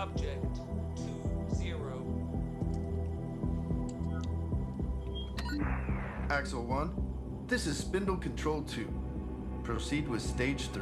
subject 20. Axel 1, this is Spindle Control 2. Proceed with Stage 3.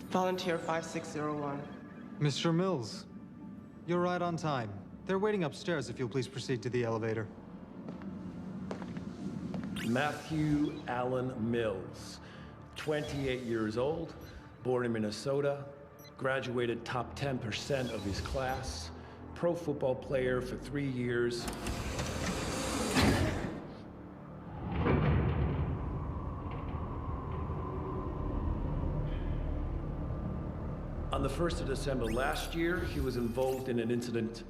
Volunteer 5601. Mr. Mills, you're right on time. They're waiting upstairs if you'll please proceed to the elevator. Matthew Allen Mills, 28 years old, born in Minnesota, graduated top 10% of his class, pro football player for 3 years. On the 1st of December last year, he was involved in an incident.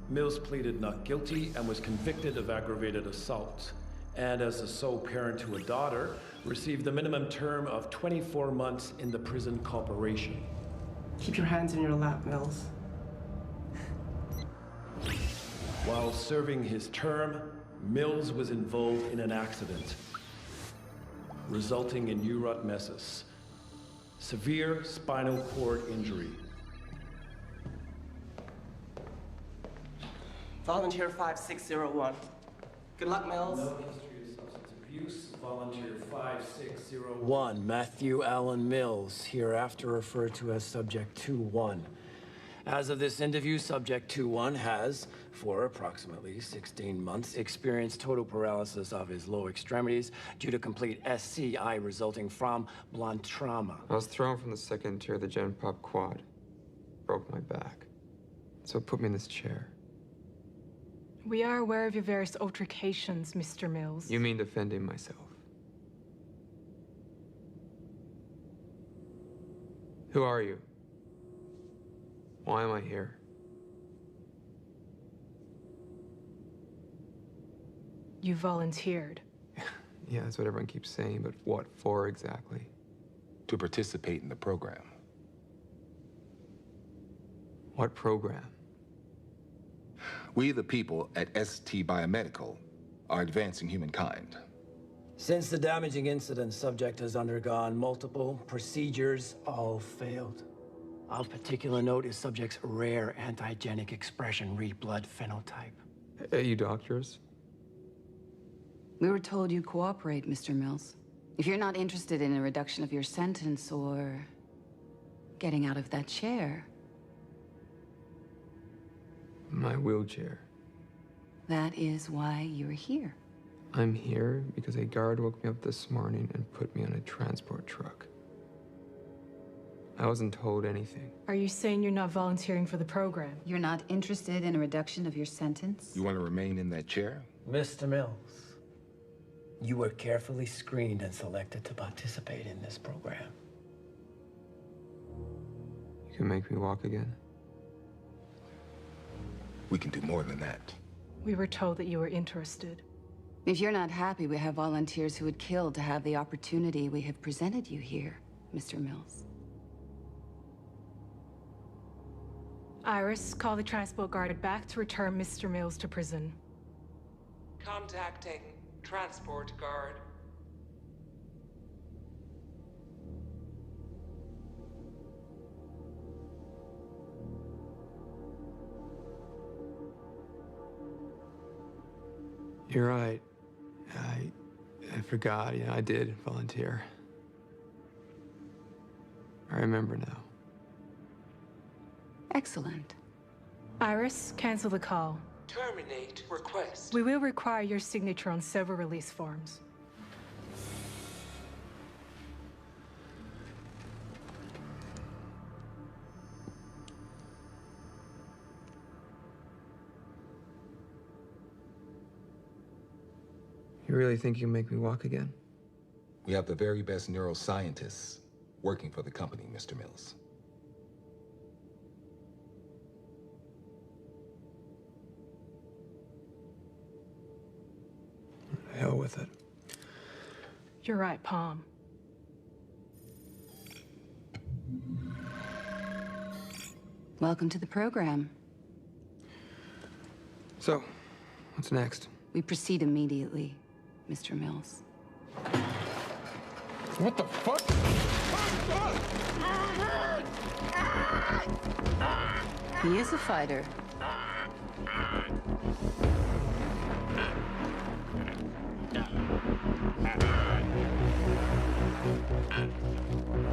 Mills pleaded not guilty and was convicted of aggravated assault. And as the sole parent to a daughter, received the minimum term of 24 months in the prison corporation. Keep your hands in your lap, Mills. While serving his term, Mills was involved in an accident, resulting in neurotmesis, severe spinal cord injury. Volunteer 5601. Good luck, Mills. No history of substance abuse. Volunteer 5601. Matthew Allen Mills, hereafter referred to as Subject 2-1. As of this interview, Subject 2-1 has, for approximately 16 months, experienced total paralysis of his lower extremities due to complete SCI resulting from blunt trauma. I was thrown from the second tier of the Gen Pop quad. Broke my back. So it put me in this chair. We are aware of your various altercations, Mr. Mills. You mean defending myself? Who are you? Why am I here? You volunteered. Yeah, that's what everyone keeps saying, but what for exactly? To participate in the program. What program? We, the people at ST Biomedical, are advancing humankind. Since the damaging incident, subject has undergone multiple procedures, all failed. Of particular note is subject's rare antigenic expression, read blood phenotype. Hey, you doctors? We were told you'd cooperate, Mr. Mills. If you're not interested in a reduction of your sentence or getting out of that chair, My wheelchair. that is why you're here. I'm here because a guard woke me up this morning and put me on a transport truck. I wasn't told anything. Are you saying you're not volunteering for the program? You're not interested in a reduction of your sentence? You want to remain in that chair? Mr. Mills, you were carefully screened and selected to participate in this program. You can make me walk again? We can do more than that. We were told that you were interested. If you're not happy, we have volunteers who would kill to have the opportunity we have presented you here, Mr. Mills. Iris, call the transport guard back to return Mr. Mills to prison. Contacting transport guard. You're right. I forgot. Yeah, I did volunteer. I remember now. Excellent. Iris, cancel the call. Terminate request. We will require your signature on several release forms. You really think you can make me walk again? We have the very best neuroscientists working for the company, Mr. Mills. Hell with it. You're right, Palm. Welcome to the program. So, what's next? We proceed immediately, Mr. Mills. What the fuck? He is a fighter.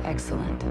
Excellent.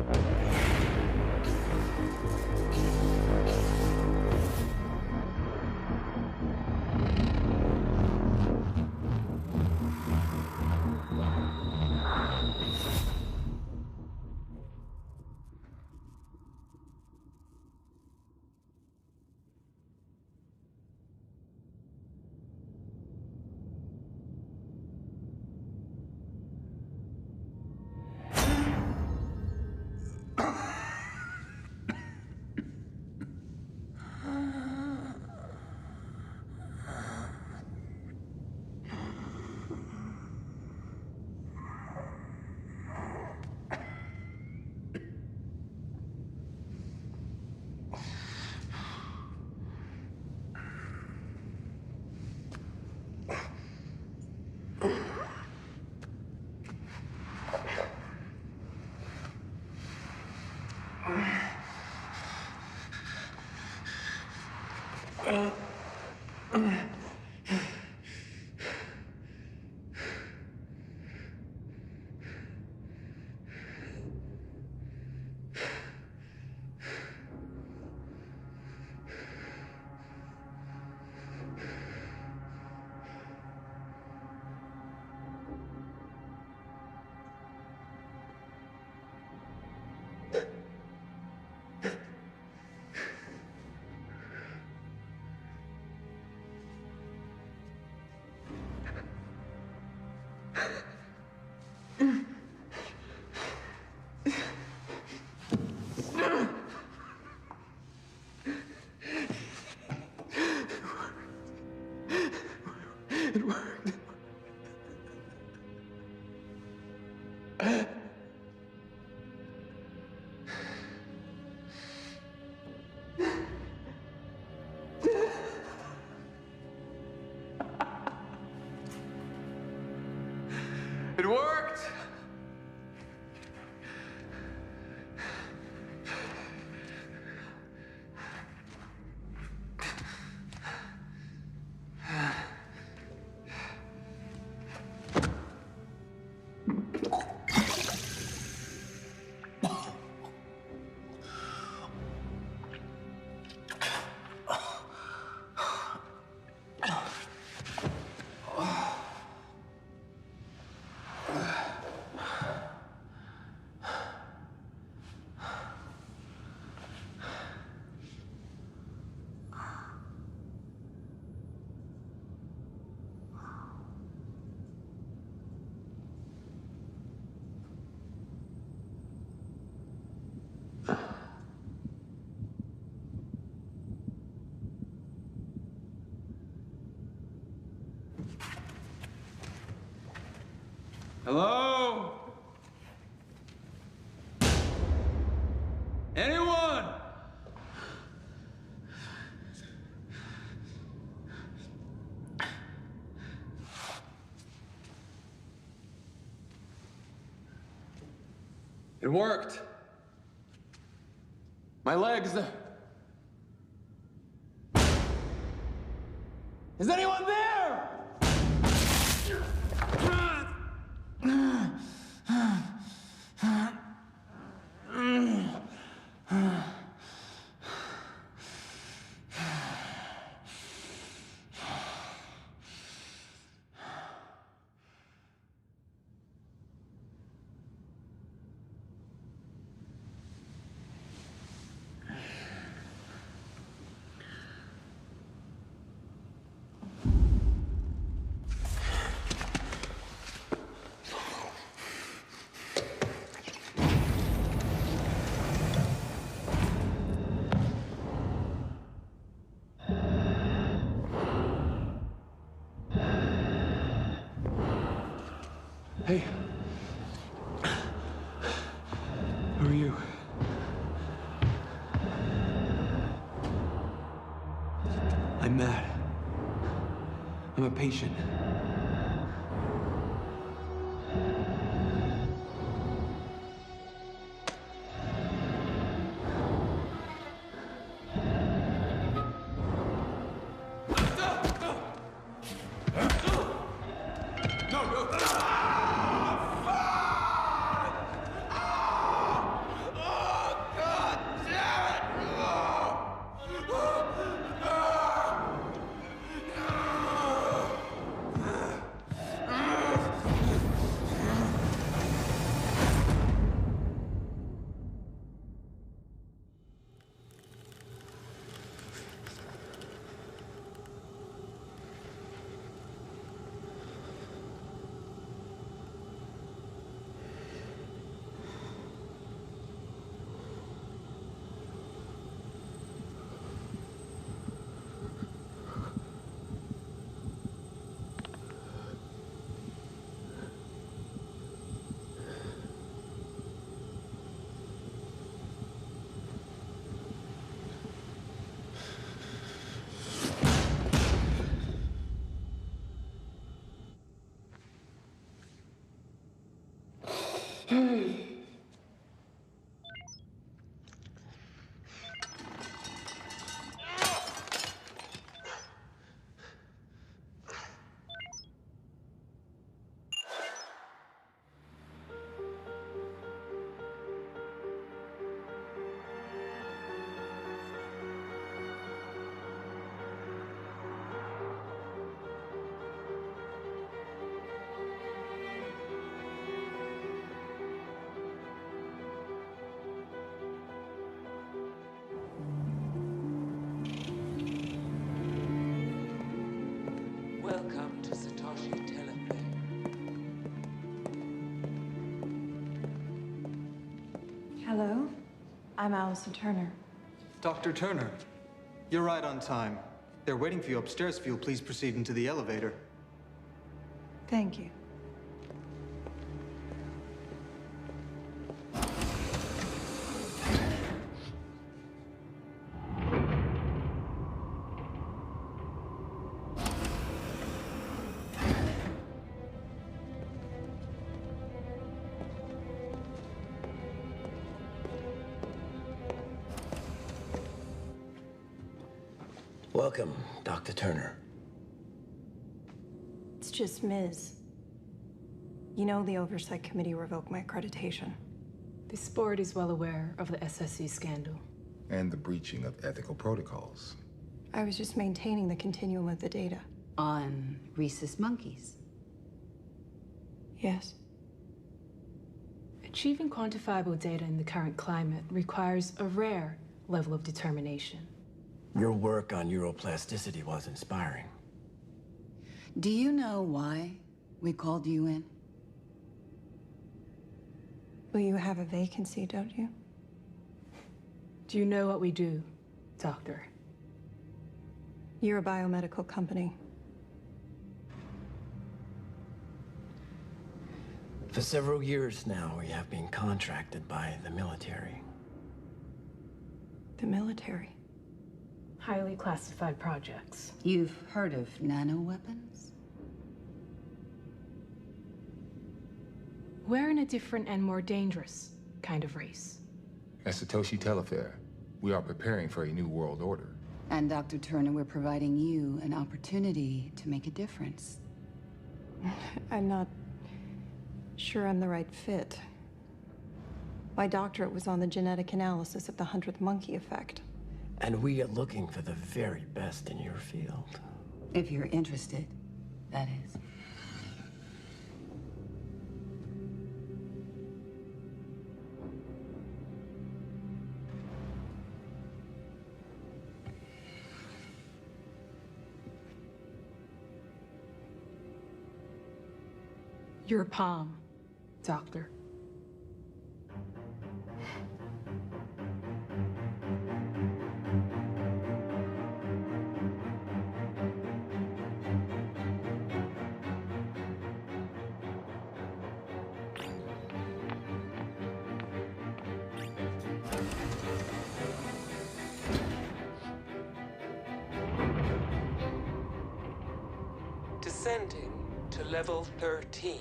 It worked. Hello? Anyone? It worked. My legs. Is anyone there? Hey. Who are you? I'm Matt. I'm a patient. Welcome to Satoshi Teleplay. Hello, I'm Allison Turner. Dr. Turner, you're right on time. They're waiting for you upstairs. If you'll please proceed into the elevator. Thank you. Welcome, Dr. Turner. It's just Ms. You know the Oversight Committee revoked my accreditation. This board is well aware of the SSC scandal. And the breaching of ethical protocols. I was just maintaining the continuum of the data. On rhesus monkeys. Yes. Achieving quantifiable data in the current climate requires a rare level of determination. Your work on neuroplasticity was inspiring. Do you know why we called you in? Well, you have a vacancy, don't you? Do you know what we do, Doctor? You're a biomedical company. For several years now, we have been contracted by the military. The military? Highly classified projects. You've heard of nanoweapons? We're in a different and more dangerous kind of race. At Satoshi Telefair, we are preparing for a new world order. And Dr. Turner, we're providing you an opportunity to make a difference. I'm not sure I'm the right fit. My doctorate was on the genetic analysis of the 100th monkey effect. And we are looking for the very best in your field. If you're interested, that is. Your palm, Doctor. Descending to level 13.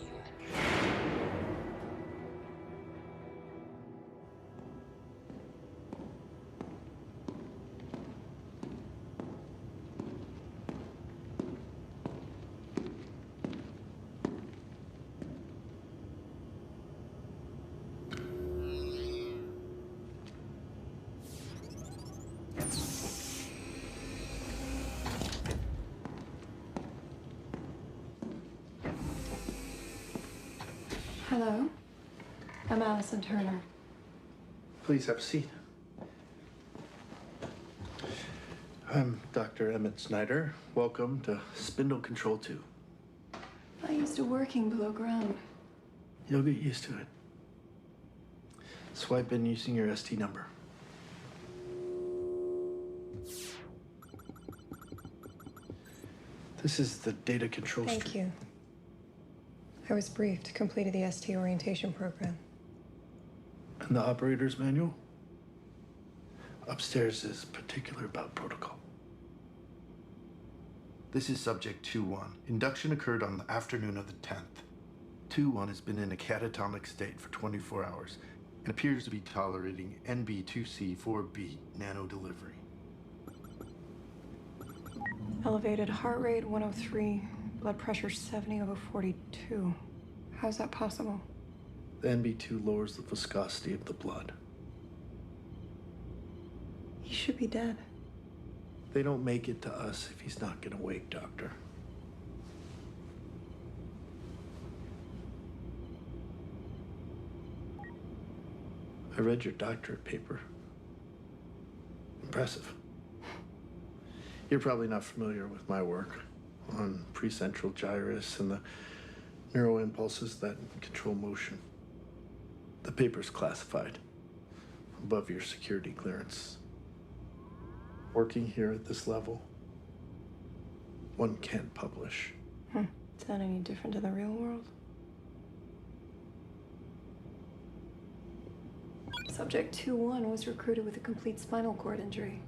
Hello, I'm Allison Turner. Please have a seat. I'm Dr. Emmett Snyder. Welcome to Spindle Control 2. I'm used to working below ground. You'll get used to it. Swipe in using your ST number. This is the data control Thank stream. you. I was briefed, completed the ST orientation program. And the operator's manual? Upstairs is particular about protocol. This is subject 2-1. Induction occurred on the afternoon of the 10th. 2-1 has been in a catatonic state for 24 hours and appears to be tolerating NB2C4B nano delivery. Elevated heart rate 103, blood pressure 70/42. How's that possible? The NB2 lowers the viscosity of the blood. He should be dead. They don't make it to us if he's not gonna wake, Doctor. I read your doctorate paper. Impressive. You're probably not familiar with my work on precentral gyrus and the neuroimpulses that control motion. The paper's classified, above your security clearance. Working here at this level, one can't publish. Is that any different in the real world? Subject 2-1 was recruited with a complete spinal cord injury.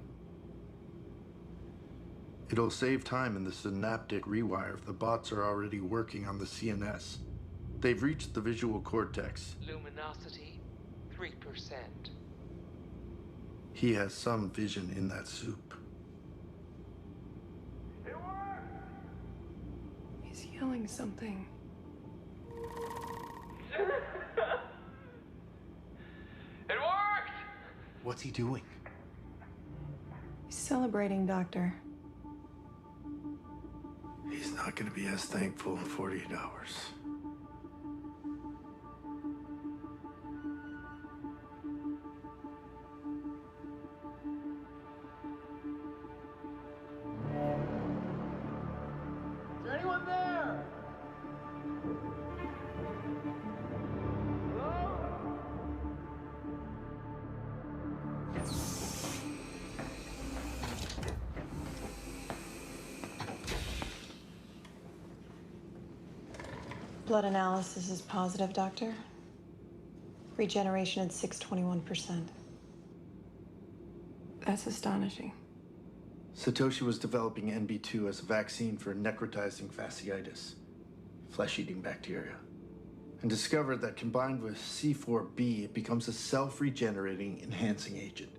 It'll save time in the synaptic rewire if the bots are already working on the CNS. They've reached the visual cortex. Luminosity 3%. He has some vision in that soup. He's yelling something. It worked! What's he doing? He's celebrating, Doctor. He's not gonna be as thankful in 48 hours. Is there anyone there? Hello? Blood analysis is positive, Doctor. Regeneration at 621%. That's astonishing. Satoshi was developing NB2 as a vaccine for necrotizing fasciitis, flesh-eating bacteria, and discovered that combined with C4B, it becomes a self-regenerating enhancing agent.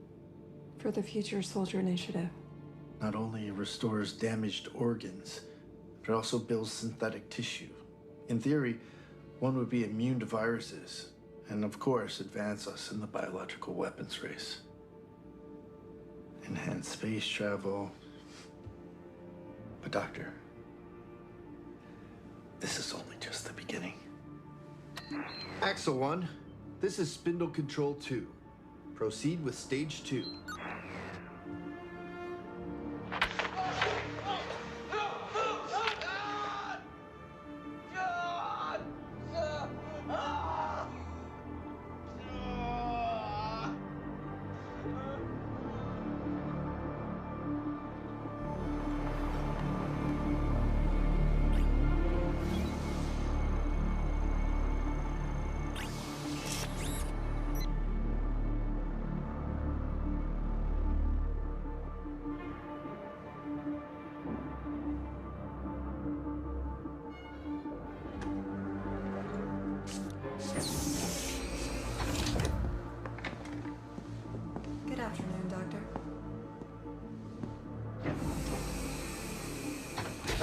For the Future Soldier Initiative. Not only restores damaged organs, but it also builds synthetic tissue. In theory, one would be immune to viruses, and of course, advance us in the biological weapons race. Enhanced space travel. But Doctor, this is only just the beginning. Axel 1, this is Spindle Control 2. Proceed with Stage 2. Good afternoon, Doctor.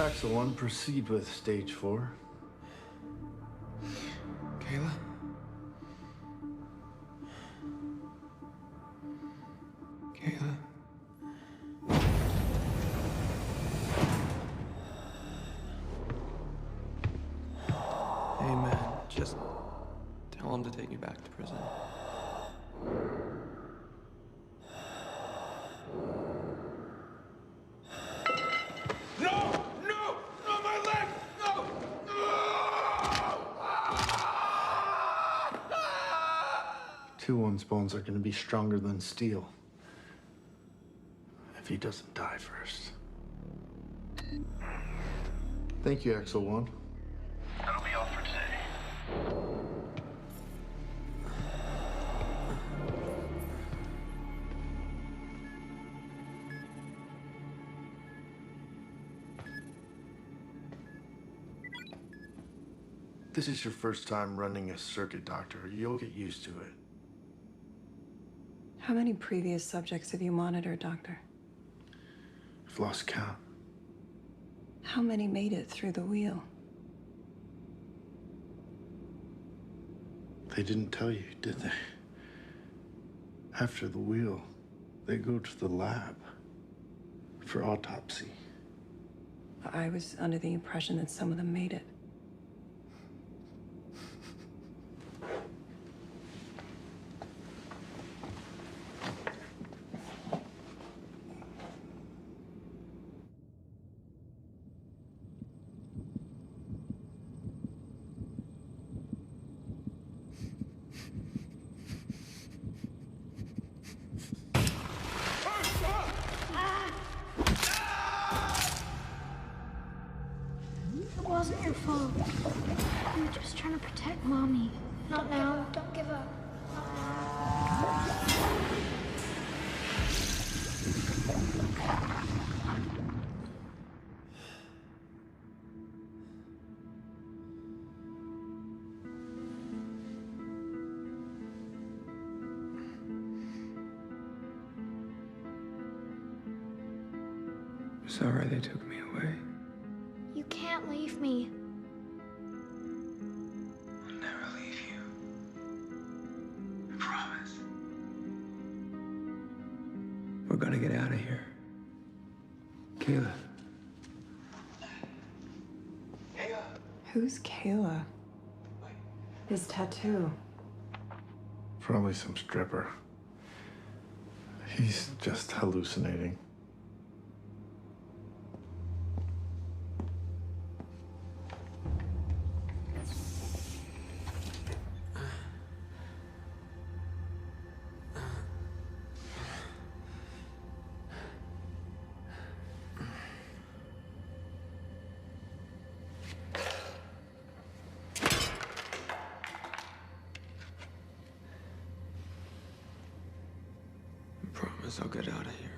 Axel 1, proceed with Stage 4. Kayla? Kayla? Hey, man, just tell him to take me back to prison. No! No! No, my leg! No! Two One's bones are going to be stronger than steel. If he doesn't die first. Thank you, Axel 1. That'll be all for today. This is your first time running a circuit, Doctor. You'll get used to it. How many previous subjects have you monitored, Doctor? I've lost count. How many made it through the wheel? They didn't tell you, did they? After the wheel, they go to the lab for autopsy. I was under the impression that some of them made it. It wasn't your fault. You were just trying to protect Mommy. Not now. Don't give up. Sorry they took me away. You can't leave me. I'll never leave you. I promise. We're gonna get out of here. Kayla. Who's Kayla? His tattoo. Probably some stripper. He's just hallucinating. promise I'll get out of here.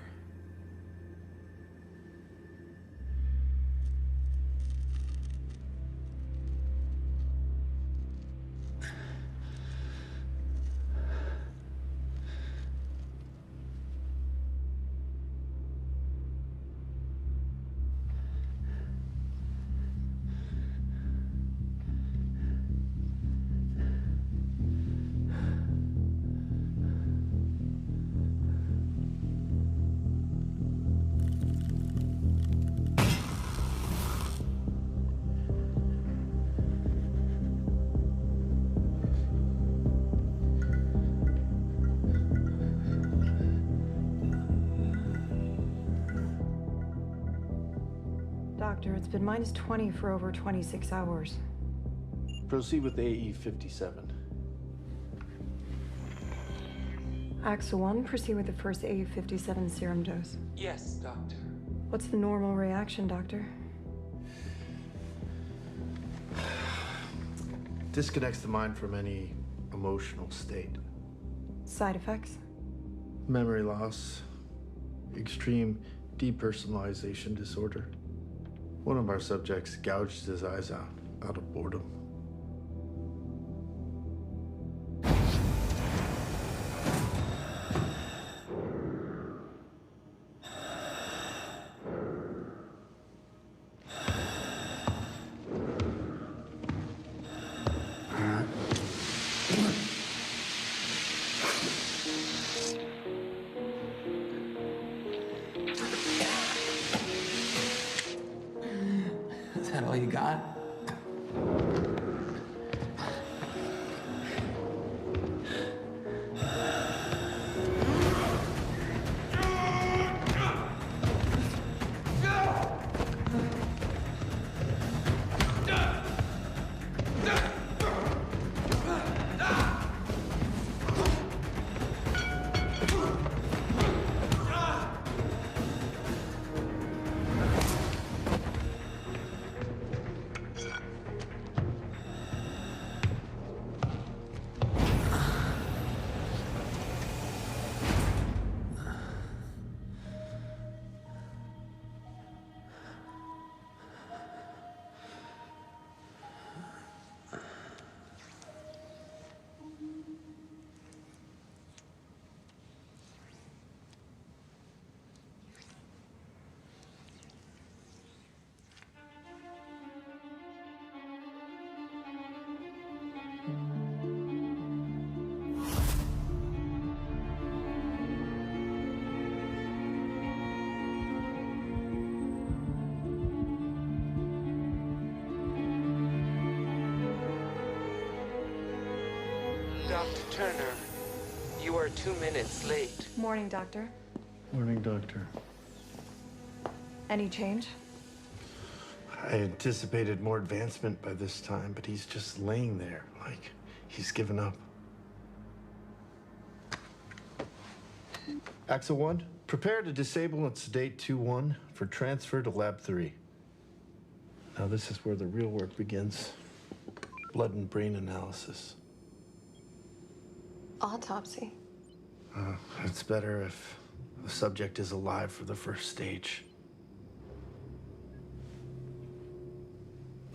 Doctor, it's been -20 for over 26 hours. Proceed with AE57. Axel 1, proceed with the first AU57 serum dose. Yes, Doctor. What's the normal reaction, Doctor? Disconnects the mind from any emotional state. Side effects? Memory loss, extreme depersonalization disorder. One of our subjects gouged his eyes out of boredom. Is that all you got? Dr. Turner, you are 2 minutes late. Morning, Doctor. Morning, Doctor. Any change? I anticipated more advancement by this time, but he's just laying there like he's given up. Axel 1, prepare to disable and sedate 2-1 for transfer to Lab 3. Now this is where the real work begins. Blood and brain analysis. Autopsy. It's better if the subject is alive for the first stage.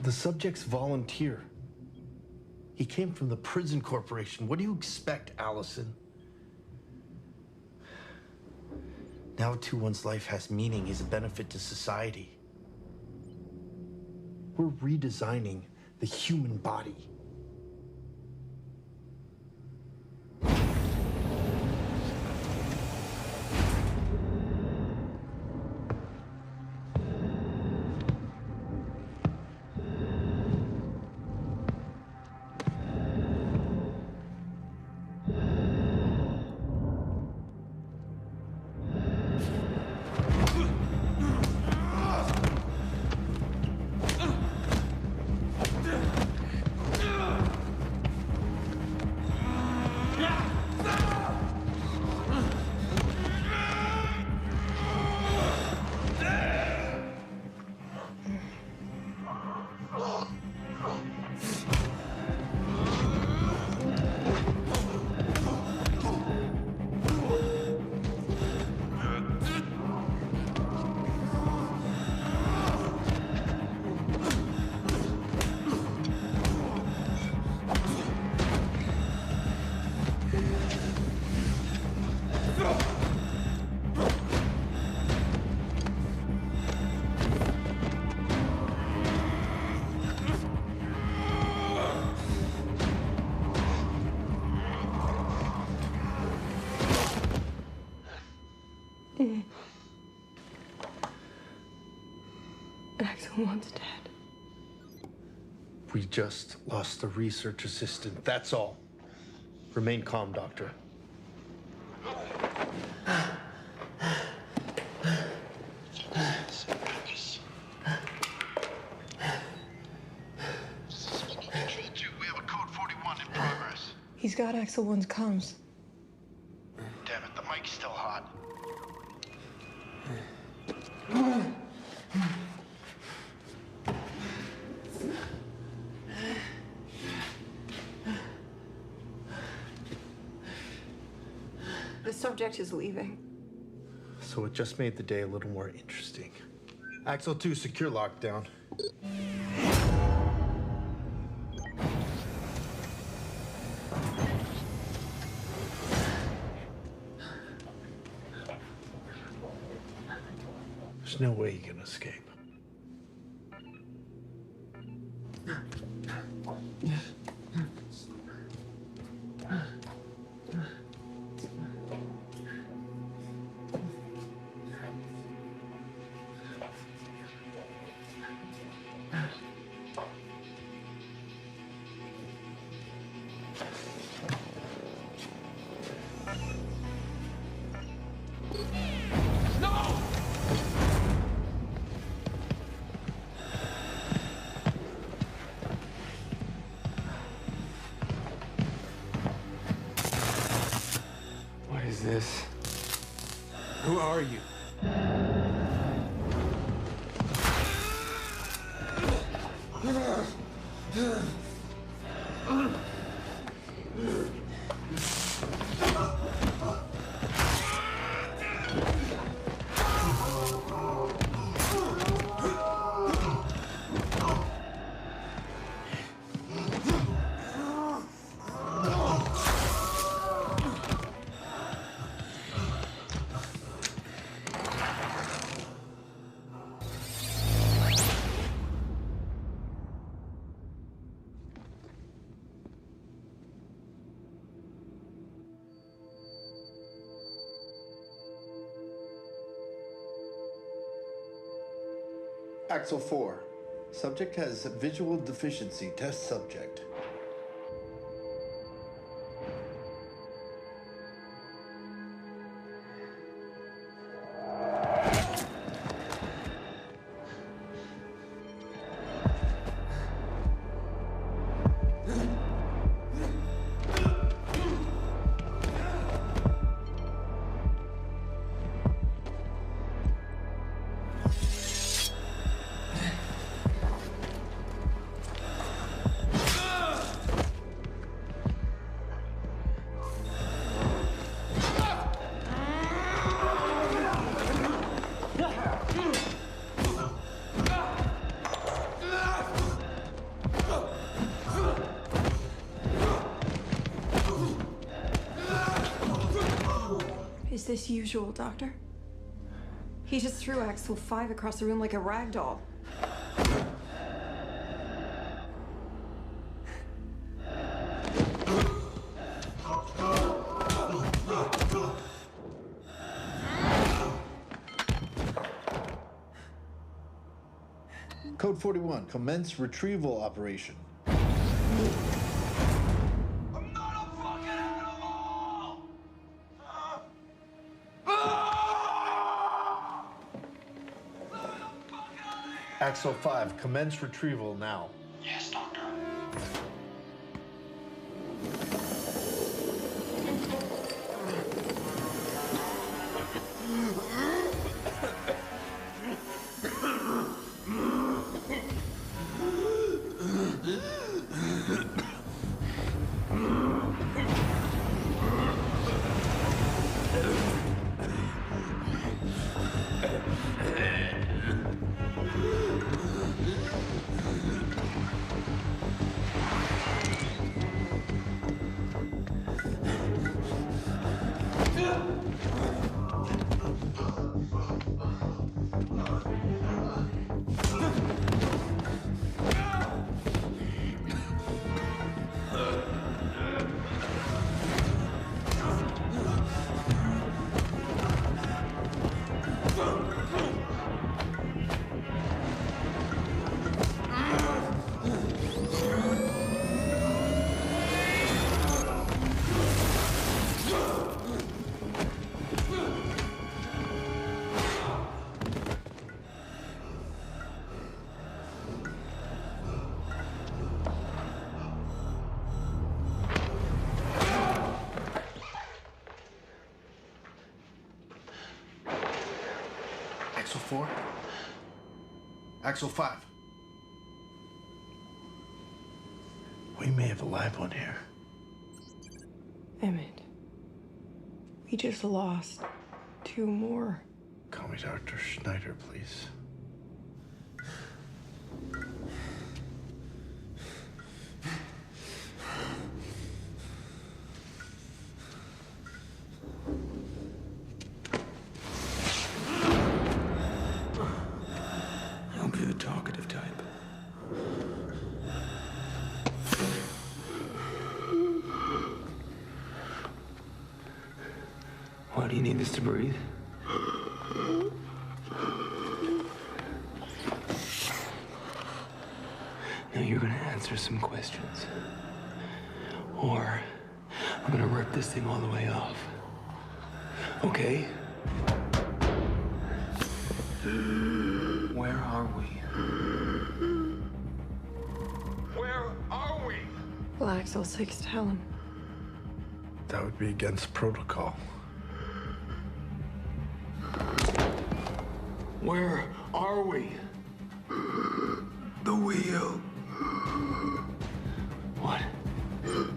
The subject's volunteer. He came from the prison corporation. What do you expect, Allison? Now 2-1's life has meaning. He's a benefit to society. We're redesigning the human body. Axel 1's dead. We just lost the research assistant, that's all. Remain calm, Doctor. He's got Axel 1's comms. Damn it, the mic's still hot. The subject is leaving. So it just made the day a little more interesting. Axel 2, secure lockdown. There's no way you can escape. What is this? Who are you? Axel 4. Subject has visual deficiency. Test subject. Is this usual, Doctor? He just threw Axel 5 across the room like a rag doll. Code 41, commence retrieval operation. Axel 5, commence retrieval now. Yes, Doctor. 4. Axle 5. We may have a live one here. Emmett, we just lost 2 more. Call me Dr. Schneider, please. I'll be the talkative type. Why do you need this to breathe? Now you're gonna answer some questions. Or I'm gonna rip this thing all the way off. Okay? Where are we? Where are we? Axel 6, tell him. That would be against protocol. Where are we? The wheel. What? Who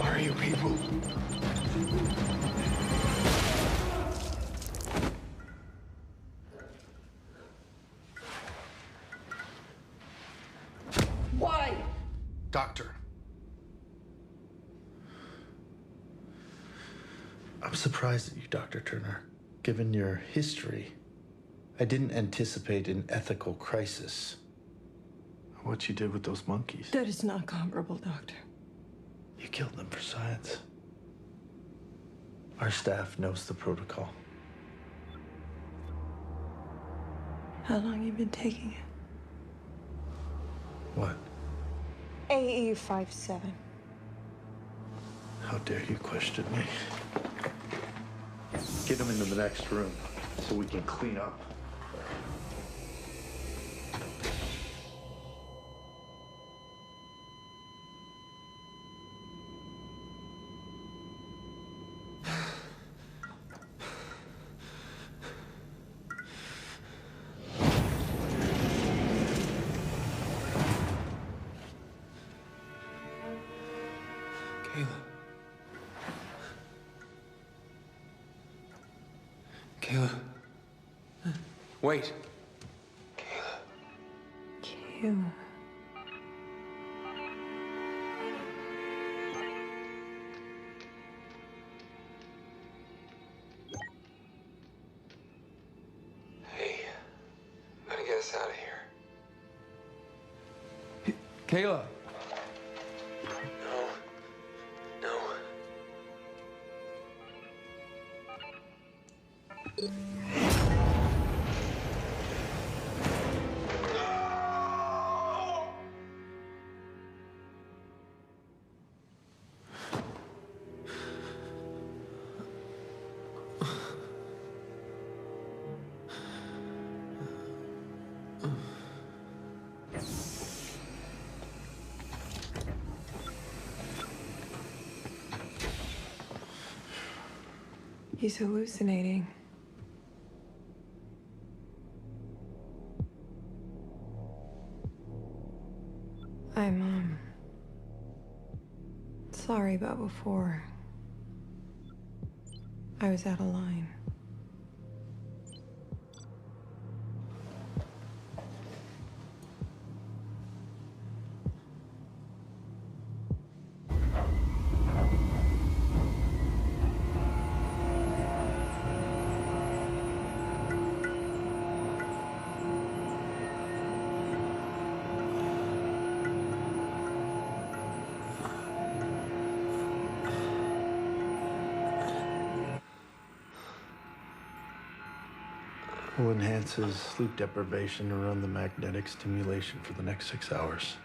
are you people? Why? Doctor. I'm surprised at you, Dr. Turner. Given your history, I didn't anticipate an ethical crisis. What you did with those monkeys. That is not comparable, Doctor. You killed them for science. Our staff knows the protocol. How long you been taking it? What? AE57. How dare you question me? Get them into the next room so we can clean up. Kayla. Kayla. Wait. Kayla. Hey, gotta get us out of here. Kayla. No. No. He's hallucinating. I'm sorry about before. I was out of line. We'll enhance his sleep deprivation and run the magnetic stimulation for the next 6 hours.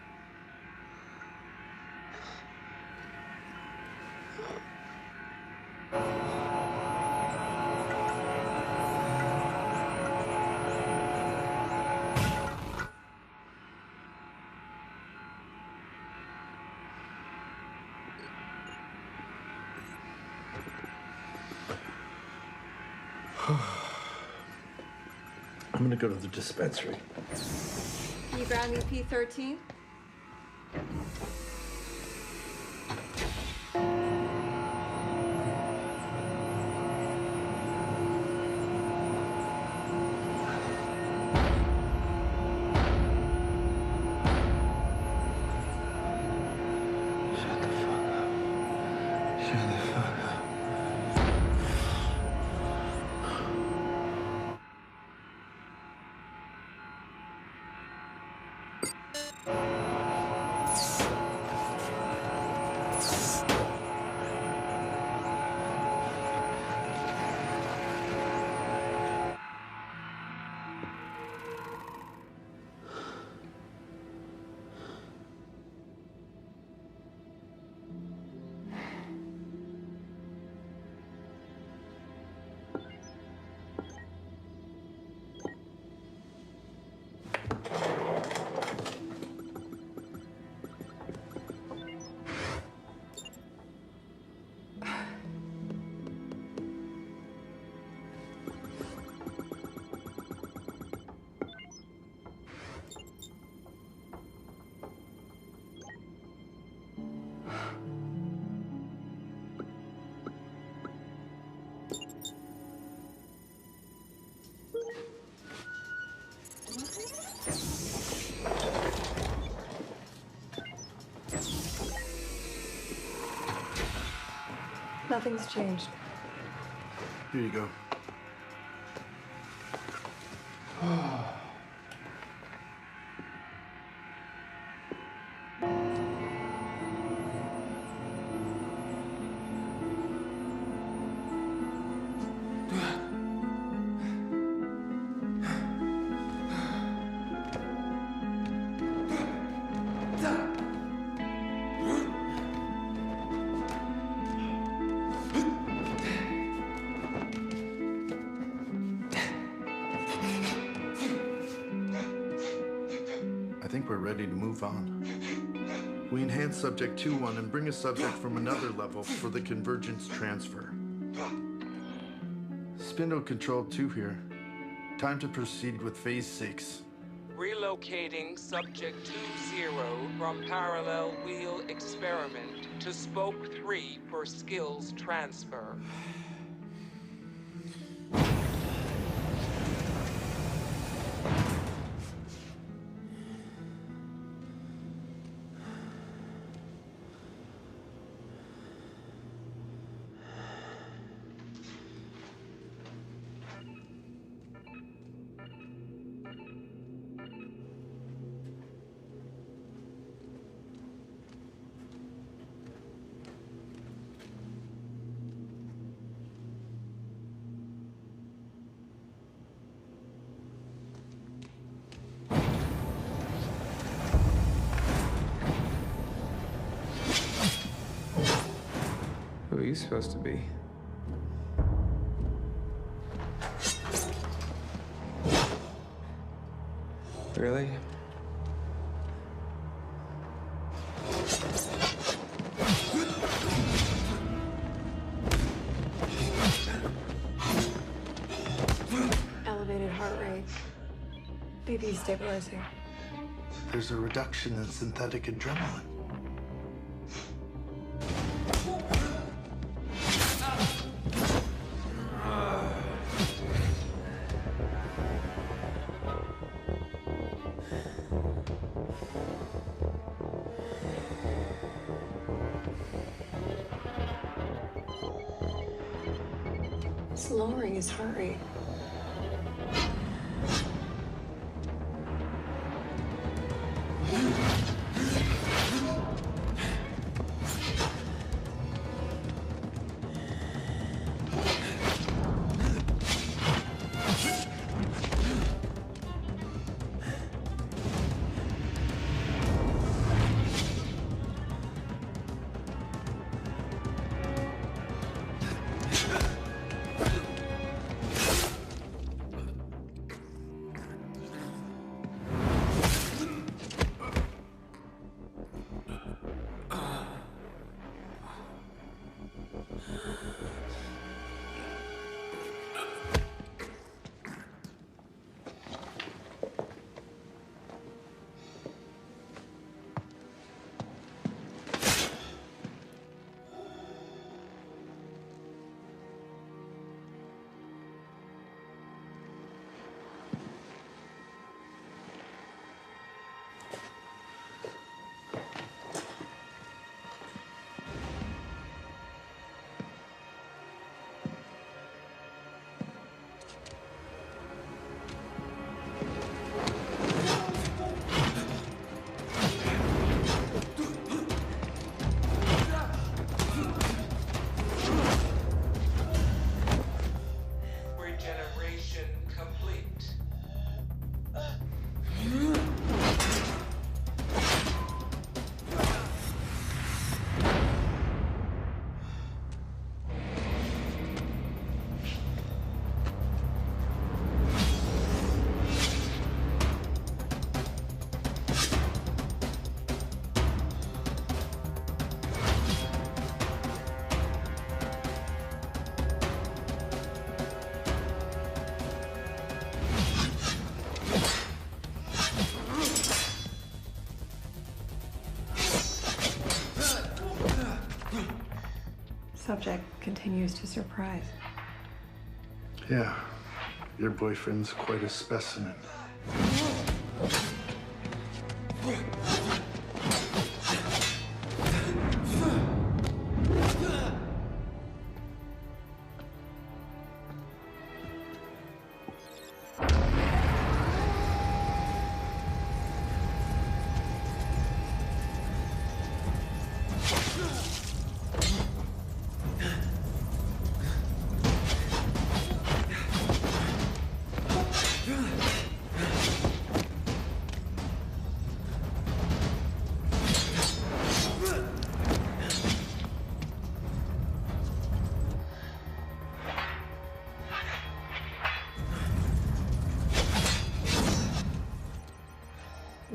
I'm gonna go to the dispensary. Can you grab me P13? Nothing's changed. Here you go. I think we're ready to move on. We enhance subject 2-1 and bring a subject from another level for the convergence transfer. Spindle control 2 here. Time to proceed with phase 6. Relocating subject 20 from parallel wheel experiment to spoke 3 for skills transfer. Who are you supposed to be? Really? Elevated heart rate. BP stabilizing. There's a reduction in synthetic adrenaline. It's lowering his heart rate. subject continues to surprise. Yeah, your boyfriend's quite a specimen.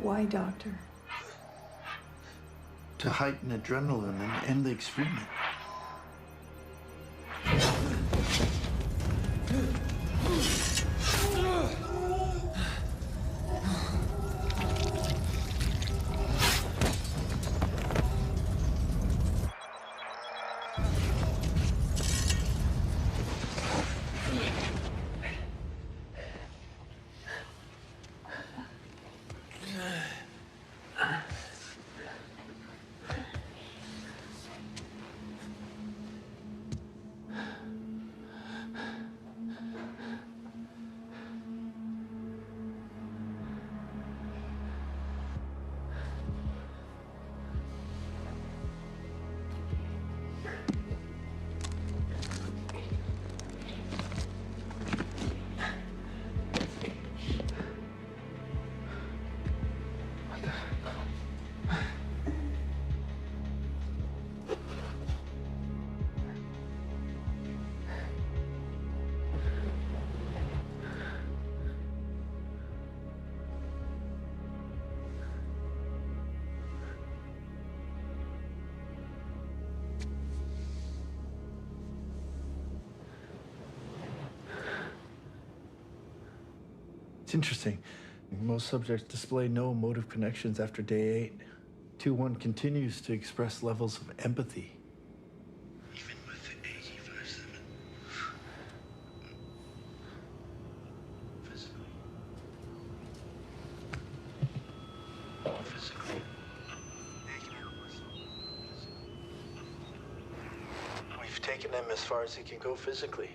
Why, Doctor? To heighten adrenaline and end the experiment. It's interesting. Most subjects display no emotive connections after day 8. 2-1 continues to express levels of empathy. Even with 85-7. Physically. We've taken him as far as he can go physically.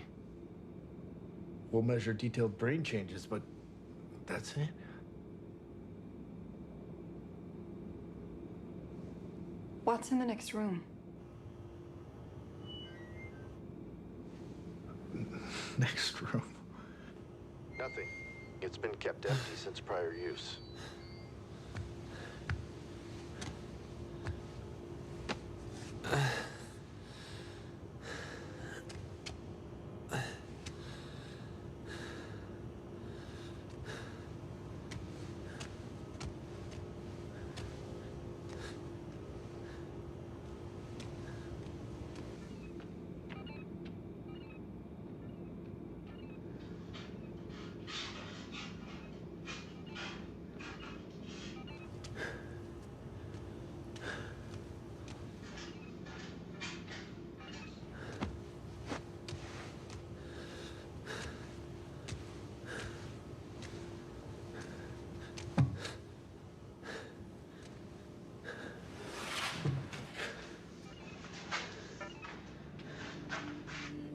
We'll measure detailed brain changes, but that's it. What's in the next room? Next room. Nothing. It's been kept empty since prior use.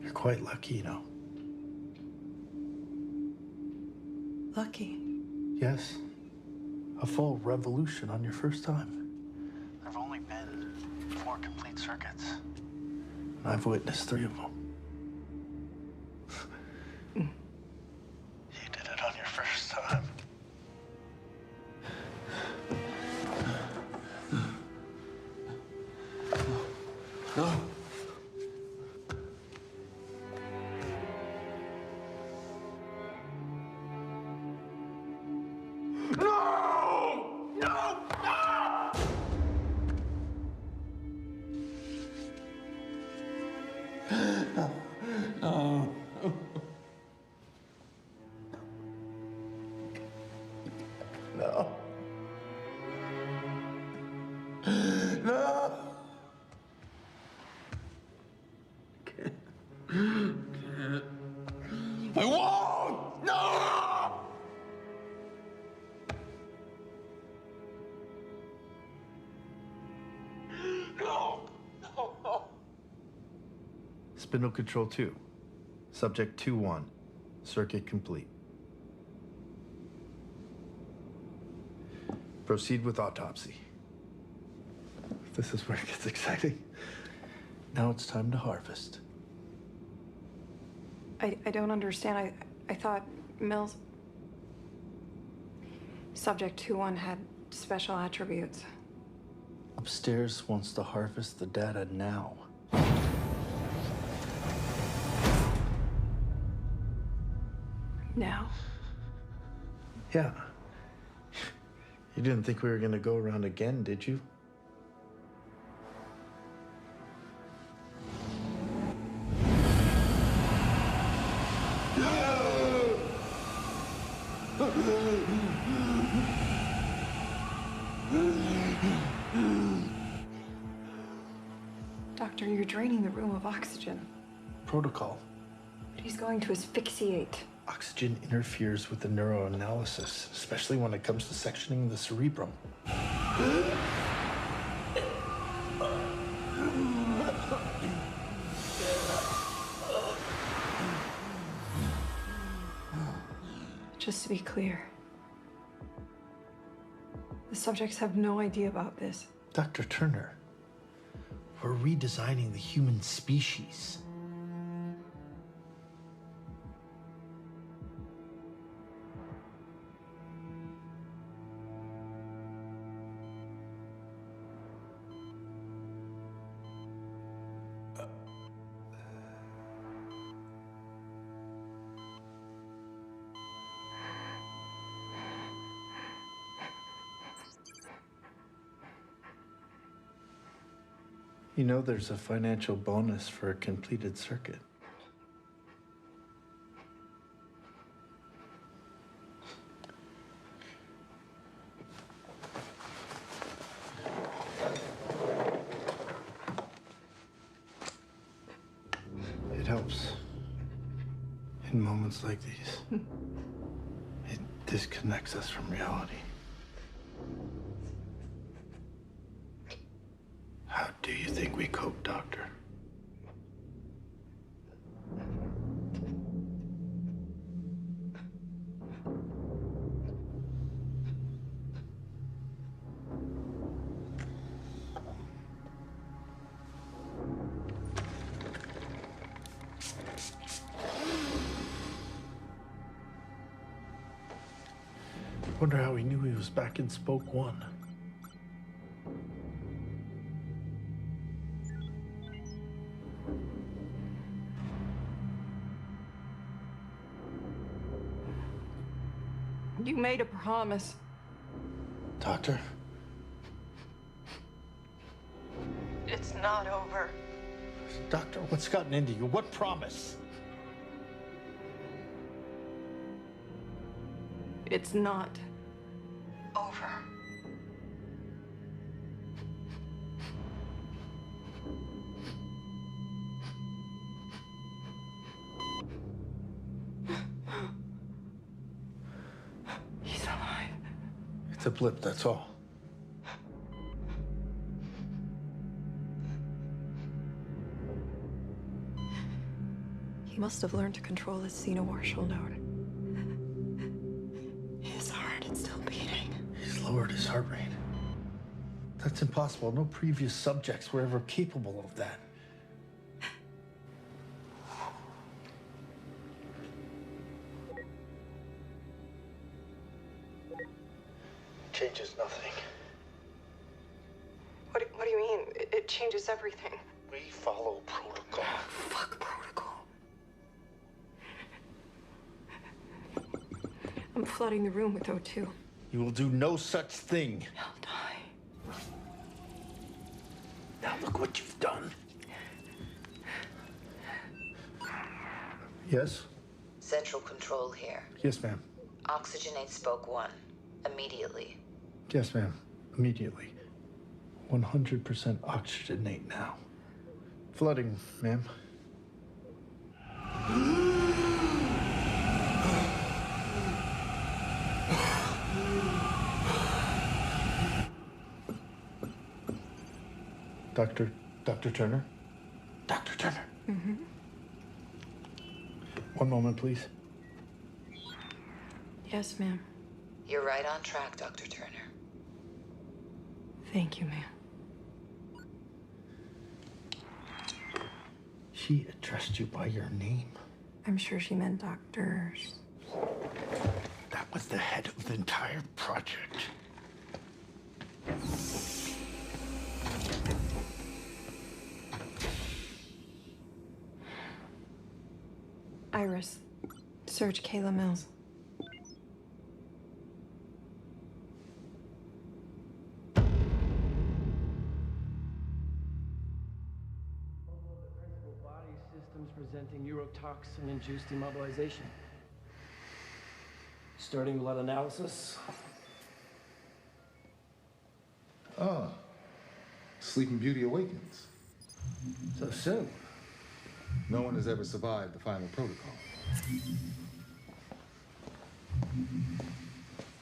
You're quite lucky, you know. Lucky. Yes. A full revolution on your first time. There've only been 4 complete circuits. And I've witnessed 3 of them. You did it on your first time. No. No. No. Spindle Control 2. Subject 2-1. Circuit complete. Proceed with autopsy. This is where it gets exciting. Now it's time to harvest. I don't understand. I thought Mills... Subject 2-1 had special attributes. Upstairs wants to harvest the data now. Now? Yeah. You didn't think we were gonna go around again, did you? Doctor, you're draining the room of oxygen. Protocol. But he's going to asphyxiate. Oxygen interferes with the neuroanalysis, especially when it comes to sectioning the cerebrum. Just to be clear, the subjects have no idea about this. Dr. Turner, we're redesigning the human species. You know there's a financial bonus for a completed circuit. It helps in moments like these. It disconnects us from reality. How do you think we cope, Doctor? Wonder how he knew he was back in Spoke 1. You made a promise. Doctor? It's not over. Doctor, what's gotten into you? What promise? It's not over. He's alive. It's a blip, that's all. He must have learned to control his xenomartial node. His heart is still beating. He's lowered his heart rate. That's impossible. No previous subjects were ever capable of that. Changes nothing. What do you mean? It changes everything. We follow protocol. Fuck protocol. I'm flooding the room with O2. You will do no such thing. He'll die. Now look what you've done. Yes? Central control here. Yes, ma'am. Oxygenate Spoke 1. Immediately. Yes, ma'am. Immediately. 100% oxygenate now. Flooding, ma'am. Dr. Turner? Dr. Turner. Mm-hmm. One moment, please. Yes, ma'am. You're right on track, Dr. Turner. Thank you, ma'am. She addressed you by your name. I'm sure she meant doctors. That was the head of the entire project. Iris, search Kayla Mills. Body systems presenting neurotoxin-induced immobilization. Starting blood analysis. Ah, Sleeping Beauty awakens. So soon. No one has ever survived the final protocol.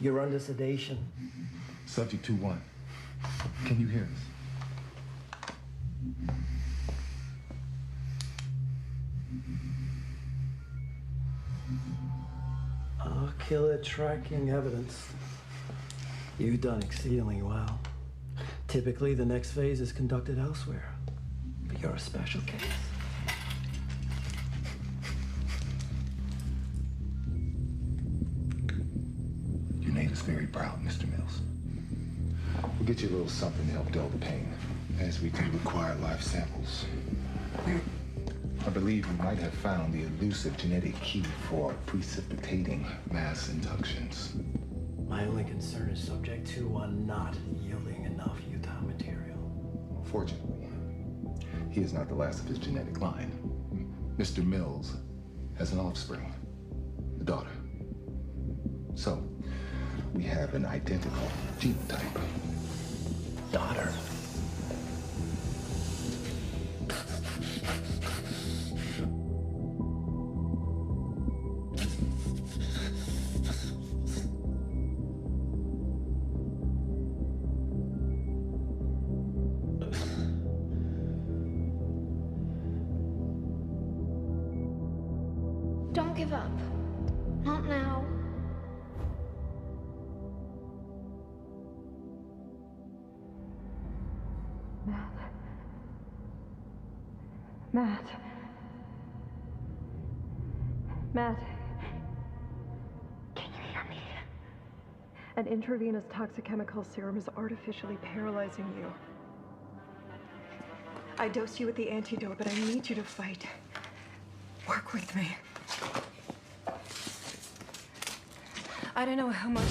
You're under sedation. Subject 2-1. Can you hear us? Killer tracking evidence. You've done exceedingly well. Typically, the next phase is conducted elsewhere. But you're a special case. You made us very proud, Mr. Mills. We'll get you a little something to help dull the pain, as we do require live samples. I believe you might have found the elusive genetic key for precipitating mass inductions. My only concern is subject 2-1 not yielding enough Utah material. Fortunately, he is not the last of his genetic line. Mr. Mills has an offspring, a daughter. So, we have an identical genotype. Daughter? Don't give up. Not now. Matt. Matt. Can you hear me? An intravenous toxic chemical serum is artificially paralyzing you. I dosed you with the antidote, but I need you to fight. Work with me. I don't know how much.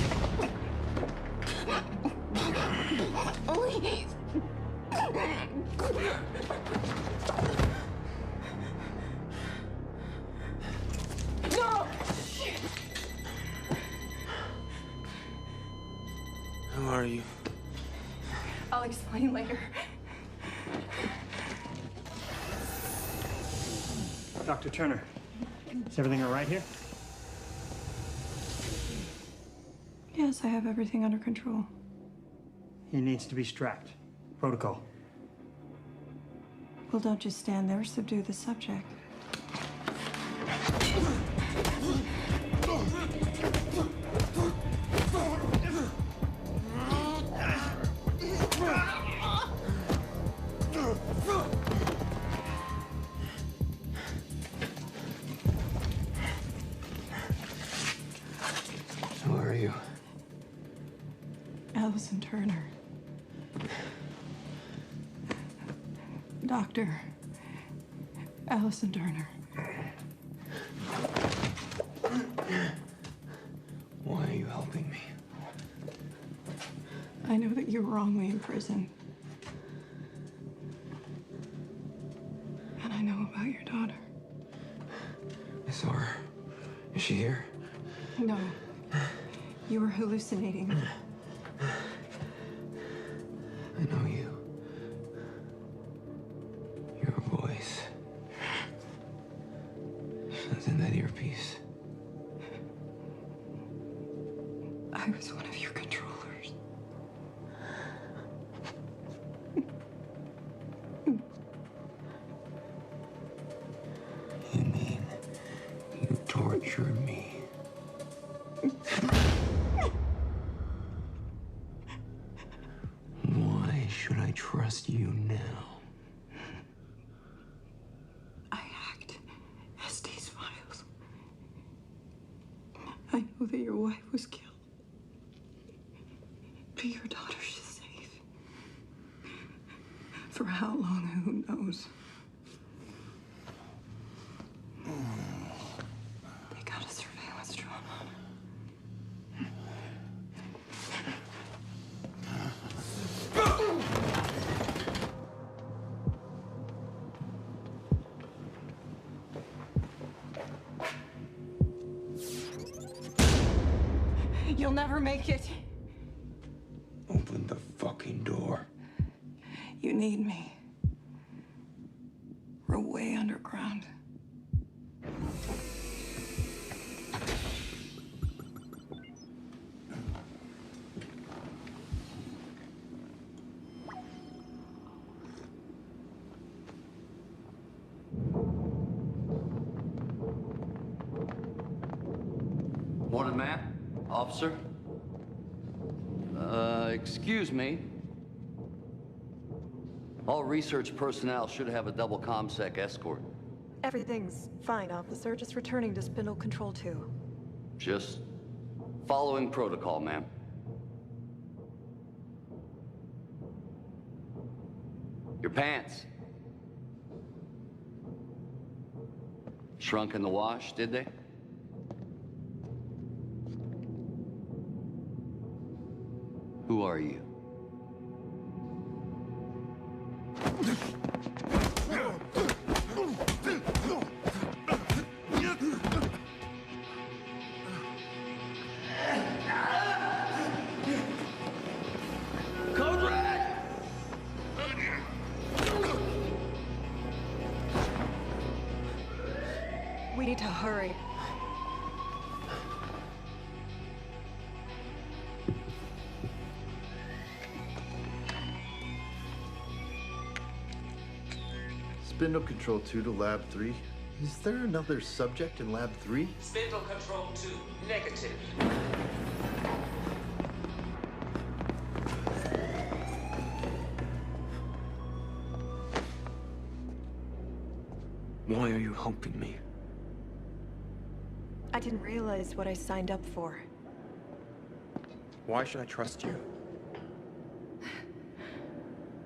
Please. No! Who are you? I'll explain later. Dr. Turner, is everything all right here? Yes, I have everything under control. He needs to be strapped. Protocol. Well, don't just stand there. Subdue the subject. Who are you? Allison Turner. Doctor Allison Turner. Why are you helping me? I know that you were wrongly imprisoned. And I know about your daughter. I saw her. Is she here? No. You were hallucinating. I know you. Your voice. Sounds in that earpiece. I was one of your controllers. You mean you trust you now? I hacked SD's files. I know that your wife was killed. But your daughter is safe. For how long, who knows? They got a surveillance drone on her. You'll never make it. Open the fucking door. You need me. We're way underground. Morning, ma'am. Officer. Excuse me. All research personnel should have a double ComSec escort. Everything's fine, officer. Just returning to Spindle Control 2. Just following protocol, ma'am. Your pants. Shrunk in the wash, did they? Who are you? Code red! We need to hurry. Spindle Control 2 to Lab 3. Is there another subject in Lab 3? Spindle Control 2, negative. Why are you helping me? I didn't realize what I signed up for. Why should I trust you?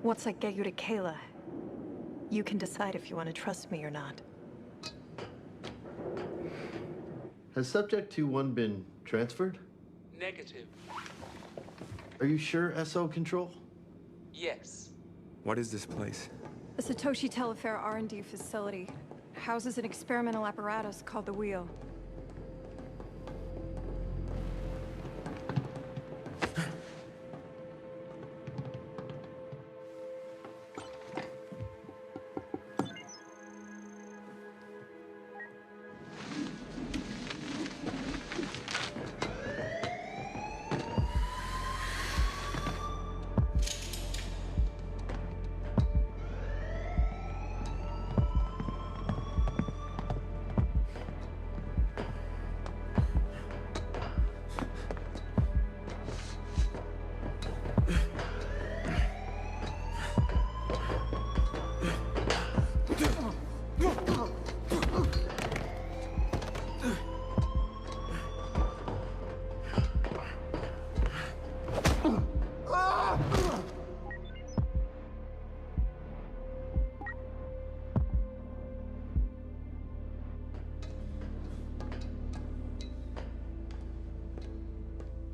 Once I get you to Kayla, you can decide if you want to trust me or not. Has Subject 2-1 been transferred? Negative. Are you sure, SO Control? Yes. What is this place? The Satoshi Telefair R&D facility houses an experimental apparatus called the Wheel.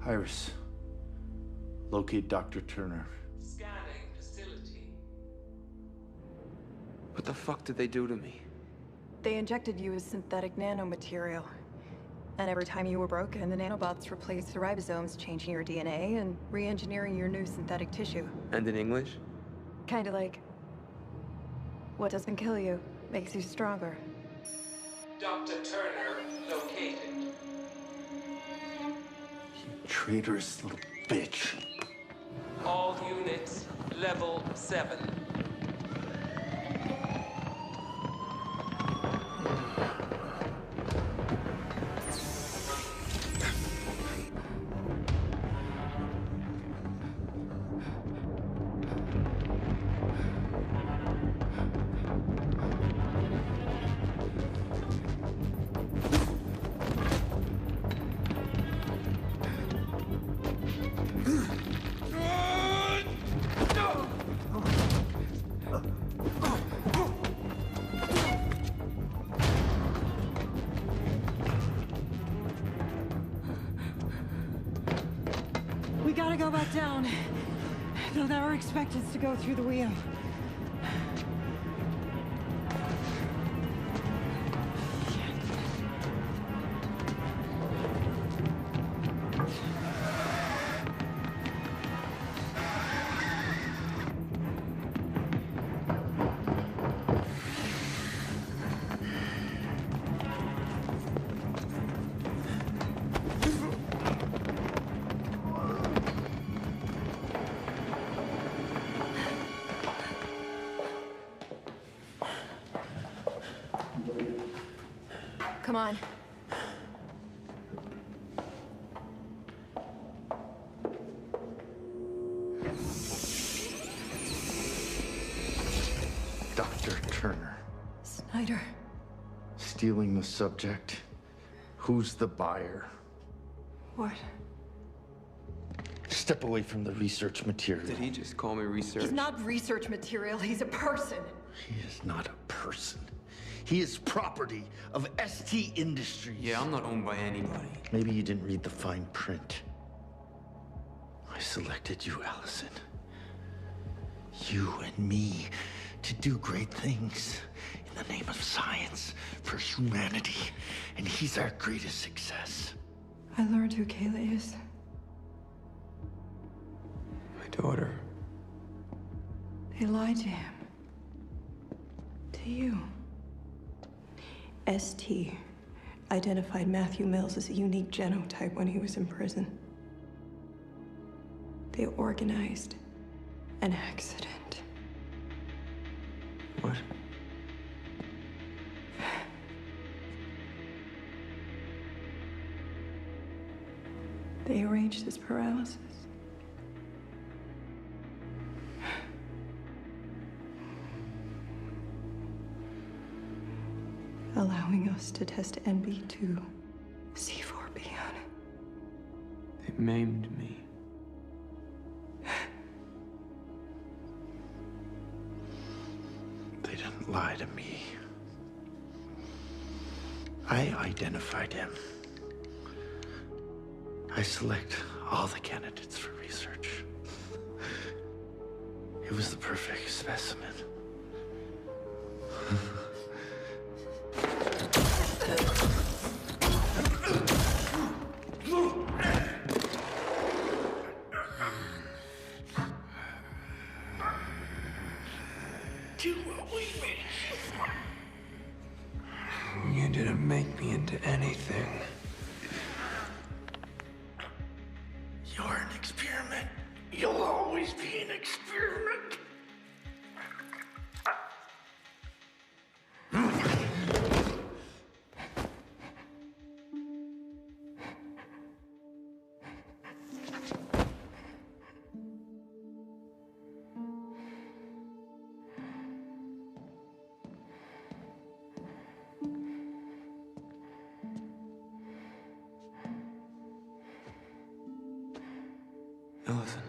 Iris. Locate Dr. Turner. Scanning facility. What the fuck did they do to me? They injected you with synthetic nanomaterial. And every time you were broken, the nanobots replaced the ribosomes, changing your DNA and re-engineering your new synthetic tissue. And in English? Kinda like, what doesn't kill you makes you stronger. Dr. Turner located. Traitorous little bitch. All units, level 7. We gotta go back down. They'll never expect us to go through the wheel. Come on. Dr. Turner. Snyder. Stealing the subject. Who's the buyer? What? Step away from the research material. Did he just call me research? He's not research material, he's a person. He is not a person. He is property of ST Industries. Yeah, I'm not owned by anybody. Maybe you didn't read the fine print. I selected you, Allison. You and me to do great things in the name of science for humanity. And he's our greatest success. I learned who Kayla is. My daughter. They lied to him. To you. ST identified Matthew Mills as a unique genotype when he was in prison. They organized an accident. What? They arranged his paralysis. Allowing us to test NB2, C4B on it. They maimed me. They didn't lie to me. I identified him. I select all the candidates for research. It was the perfect specimen. Do what we made. You didn't make me into anything. You're an experiment. You'll always be an experiment. Allison.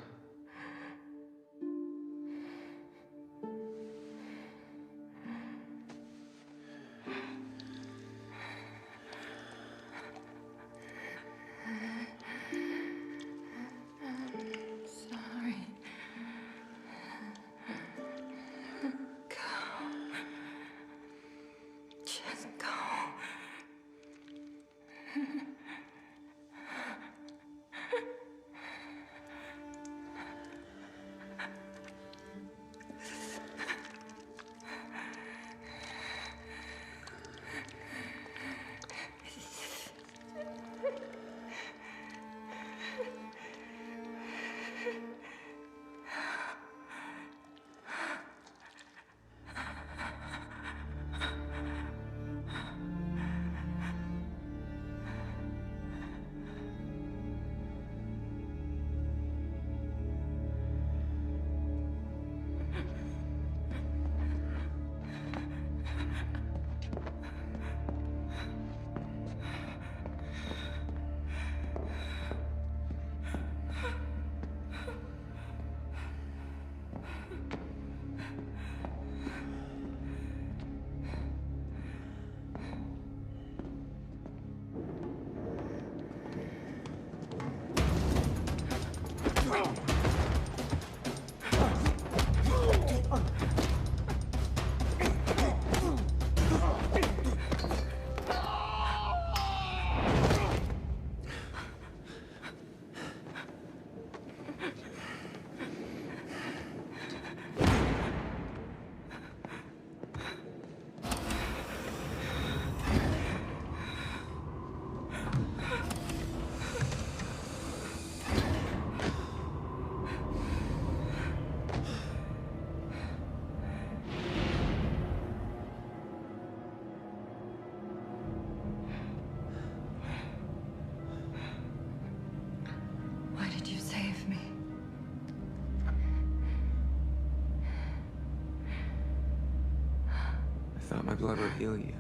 thought my blood would heal you.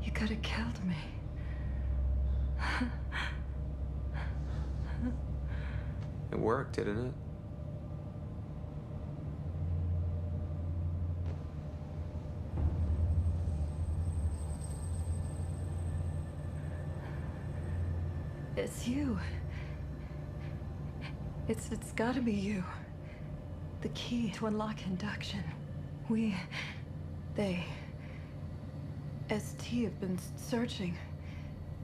You could have killed me. It worked, didn't it? It's you. It's gotta be you. The key to unlock induction. They, ST have been searching.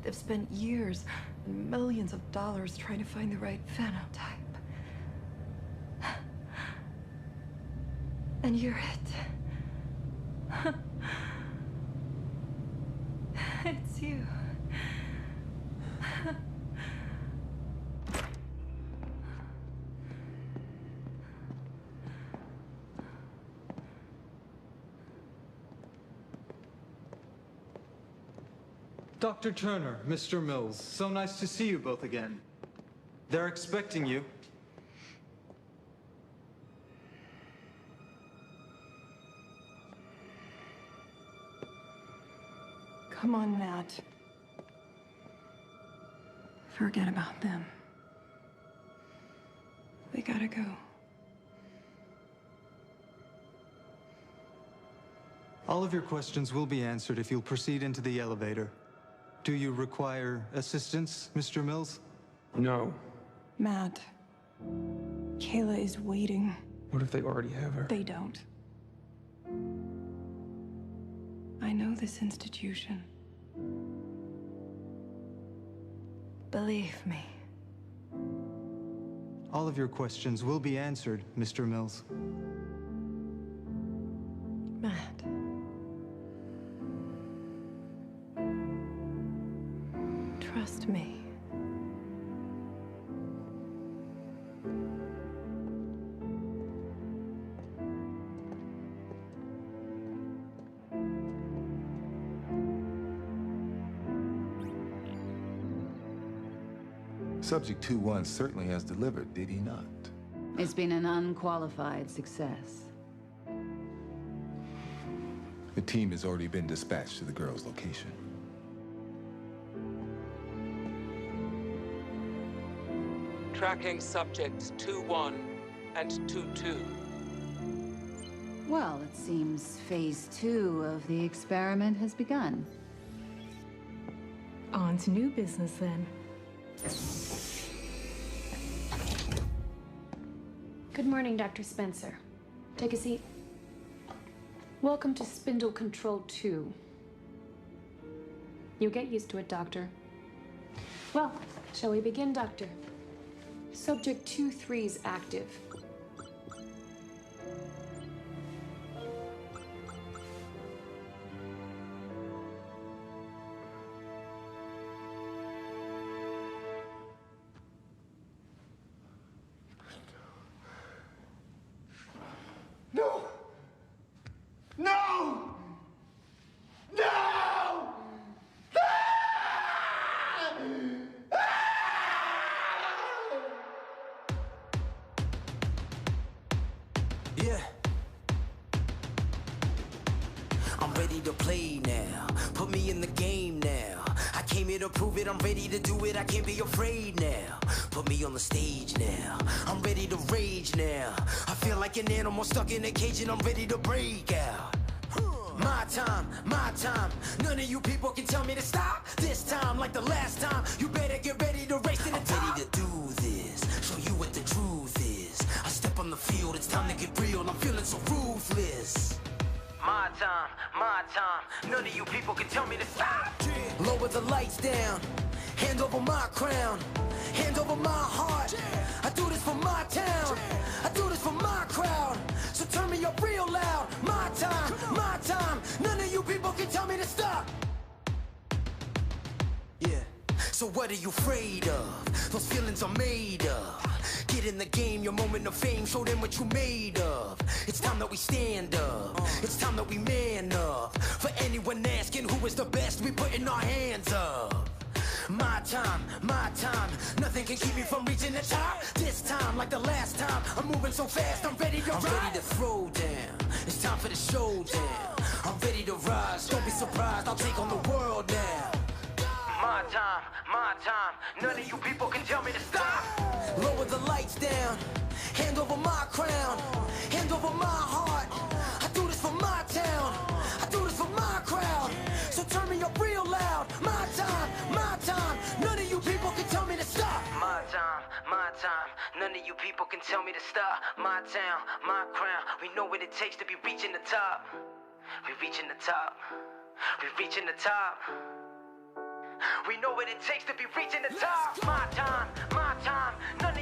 They've spent years and millions of dollars trying to find the right phenotype. And you're it. It's you. Dr. Turner, Mr. Mills, so nice to see you both again. They're expecting you. Come on, Matt. Forget about them. We gotta go. All of your questions will be answered if you'll proceed into the elevator. Do you require assistance, Mr. Mills? No. Matt, Kayla is waiting. What if they already have her? They don't. I know this institution. Believe me. All of your questions will be answered, Mr. Mills. Matt. Trust me. Subject 2-1 certainly has delivered, did he not? It's been an unqualified success. The team has already been dispatched to the girl's location. Tracking subjects 2-1 and 2-2. Well, it seems phase 2 of the experiment has begun. On to new business then. Good morning, Dr. Spencer. Take a seat. Welcome to Spindle Control 2. You'll get used to it, Doctor. Well, shall we begin, Doctor? Subject 2-3 is active. No! No! No! Yeah. I'm ready to play now. Put me in the game now. I came here to prove it. I'm ready to do it. I can't be afraid now. Put me on the stage now. I'm ready to rage now. I feel like an animal stuck in a cage and I'm ready to break out. My time, my time. None of you people can tell me to stop. This time, like the last time, you better get ready to race to the top. I'm ready to do this, show you what the truth is. I step on the field, it's time to get real. I'm feeling so ruthless. My time, my time. None of you people can tell me to stop. Lower the lights down, hand over my crown, hand over my heart. I do this for my town, I do this for my crowd. So turn me up real loud. My time, my time. None of you people can tell me to stop. Yeah. So what are you afraid of? Those feelings are made of. Get in the game, your moment of fame. Show them what you made of. It's time that we stand up. It's time that we man up. For anyone asking who is the best, we putting our hands up. My time, my time. Nothing can keep me from reaching the top. This time, like like the last time. I'm moving so fast, I'm ready to ride. I'm ready to throw down. It's time for the showdown. I'm ready to rise. Don't be surprised, I'll take on the world now. My time, my time. None of you people can tell me to stop. Lower the lights down. Hand over my crown. Hand over my heart. I do this for my town. I do this for my crowd. So turn me up real loud. My time, my time. None of you people can tell me to stop. My time, my time. None of you people can tell me to stop. My town, my crown. We know what it takes to be reaching the top. We reaching the top. We reaching the top. We know what it takes to be reaching the top. My time, my time. None